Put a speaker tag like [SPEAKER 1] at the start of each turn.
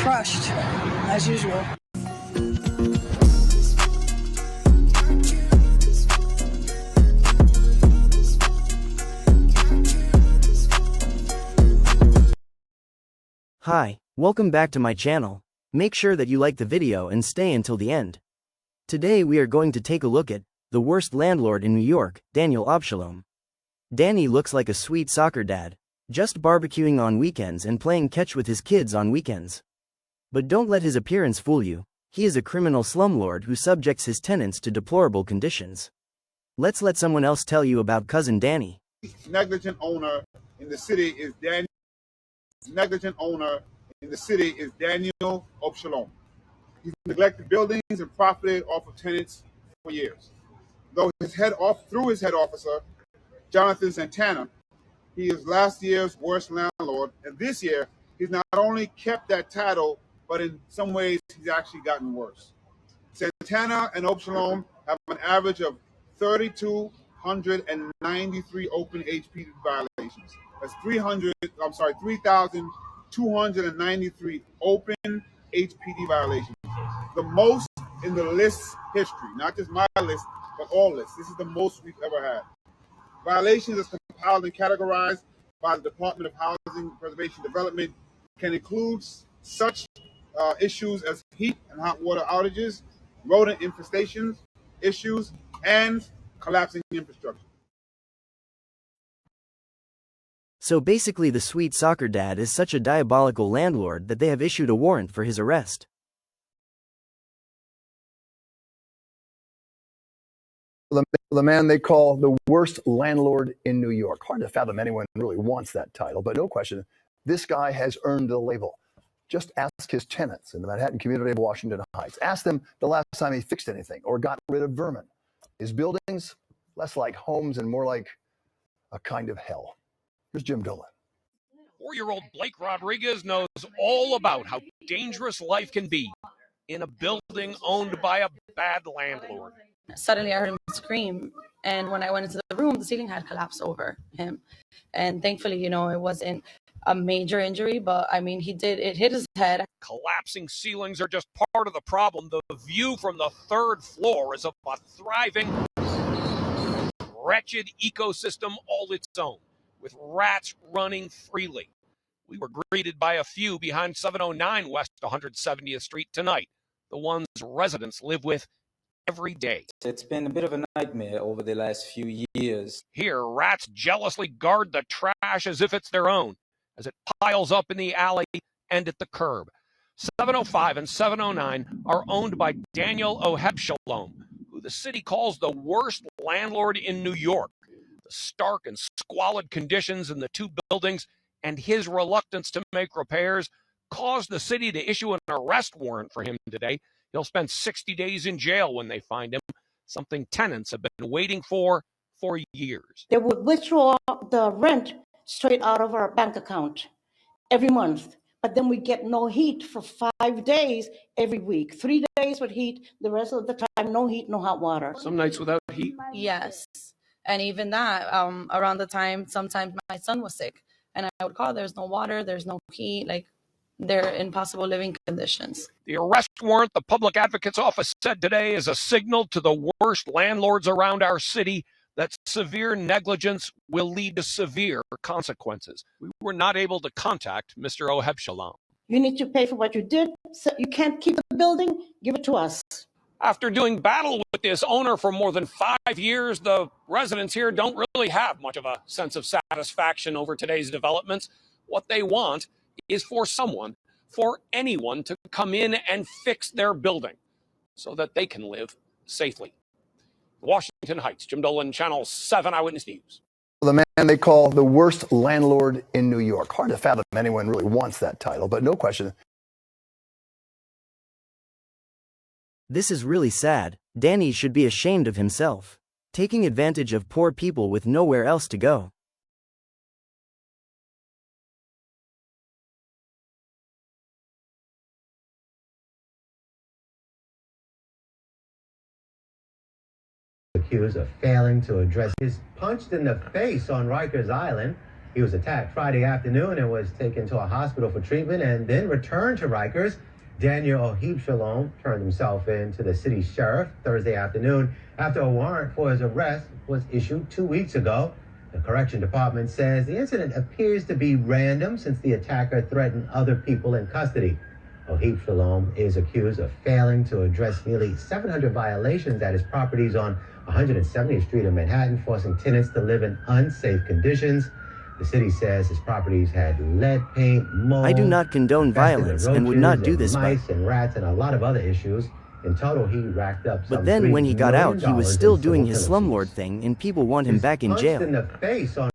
[SPEAKER 1] crushed, as usual.
[SPEAKER 2] Hi, welcome back to my channel. Make sure that you like the video and stay until the end. Today we are going to take a look at the worst landlord in New York, Daniel Obshehelom. Danny looks like a sweet soccer dad, just barbecuing on weekends and playing catch with his kids on weekends. But don't let his appearance fool you. He is a criminal slumlord who subjects his tenants to deplorable conditions. Let's let someone else tell you about cousin Danny.
[SPEAKER 3] Negligent owner in the city is Daniel. Negligent owner in the city is Daniel Obshehelom. He's neglected buildings and profited off of tenants for years. Through his head officer, Jonathan Santana, he is last year's worst landlord, and this year he's not only kept that title, but in some ways he's actually gotten worse. Santana and Obshehelom have an average of 3,293 open HPD violations. That's 3,293 open HPD violations. The most in the list's history, not just my list, but all lists. This is the most we've ever had. Violations as compiled and categorized by the Department of Housing Preservation Development can include such issues as heat and hot water outages, rodent infestation issues, and collapsing infrastructure.
[SPEAKER 2] So basically the sweet soccer dad is such a diabolical landlord that they have issued a warrant for his arrest.
[SPEAKER 4] The man they call the worst landlord in New York. Hard to fathom anyone really wants that title, but no question, this guy has earned the label. Just ask his tenants in the Manhattan community of Washington Heights. Ask them the last time he fixed anything or got rid of vermin. His buildings, less like homes and more like a kind of hell. Here's Jim Dolan.
[SPEAKER 5] 4-year-old Blake Rodriguez knows all about how dangerous life can be in a building owned by a bad landlord.
[SPEAKER 6] Suddenly I heard him scream, and when I went into the room, the ceiling had collapsed over him. And thankfully, it wasn't a major injury, but I mean, it hit his head.
[SPEAKER 5] Collapsing ceilings are just part of the problem. The view from the third floor is of a thriving, wretched ecosystem all its own, with rats running freely. We were greeted by a few behind 709 West 170th Street tonight, the ones residents live with every day.
[SPEAKER 7] It's been a bit of a nightmare over the last few years.
[SPEAKER 5] Here, rats jealously guard the trash as if it's their own, as it piles up in the alley and at the curb. 705 and 709 are owned by Daniel Obshehelom, who the city calls the worst landlord in New York. The stark and squalid conditions in the two buildings and his reluctance to make repairs caused the city to issue an arrest warrant for him today. He'll spend 60 days in jail when they find him, something tenants have been waiting for years.
[SPEAKER 8] They would withdraw the rent straight out of our bank account every month, but then we get no heat for 5 days every week. 3 days with heat, the rest of the time no heat, no hot water.
[SPEAKER 5] Some nights without heat?
[SPEAKER 6] Yes. And even that, around the time, sometimes my son was sick, and I would call, there's no water, there's no heat, like they're impossible living conditions.
[SPEAKER 5] The arrest warrant, the public advocate's office said today, is a signal to the worst landlords around our city that severe negligence will lead to severe consequences. We were not able to contact Mr. Obshehelom.
[SPEAKER 8] You need to pay for what you did. So you can't keep the building, give it to us.
[SPEAKER 5] After doing battle with this owner for more than 5 years, the residents here don't really have much of a sense of satisfaction over today's developments. What they want is for anyone to come in and fix their building so that they can live safely. Washington Heights, Jim Dolan, Channel 7 Eyewitness News.
[SPEAKER 4] The man they call the worst landlord in New York. Hard to fathom anyone really wants that title, but no question.
[SPEAKER 2] This is really sad. Danny should be ashamed of himself, taking advantage of poor people with nowhere else to go.
[SPEAKER 9] Accused of failing to address his punched in the face on Rikers Island. He was attacked Friday afternoon and was taken to a hospital for treatment and then returned to Rikers. Daniel Obshehelom turned himself in to the city sheriff Thursday afternoon after a warrant for his arrest was issued 2 weeks ago. The correction department says the incident appears to be random since the attacker threatened other people in custody. Obshehelom is accused of failing to address nearly 700 violations at his properties on 170th Street in Manhattan, forcing tenants to live in unsafe conditions. The city says his properties had lead paint, mold.
[SPEAKER 2] I do not condone violence and would not do this,
[SPEAKER 9] mice and rats and a lot of other issues. In total, he racked up some
[SPEAKER 2] but then when he got out, he was
[SPEAKER 9] $3
[SPEAKER 2] still
[SPEAKER 9] million in
[SPEAKER 2] doing his
[SPEAKER 9] civil
[SPEAKER 2] slumlord
[SPEAKER 9] penalties.
[SPEAKER 2] thing and people want him back in
[SPEAKER 9] Punched
[SPEAKER 2] jail.
[SPEAKER 9] in the face on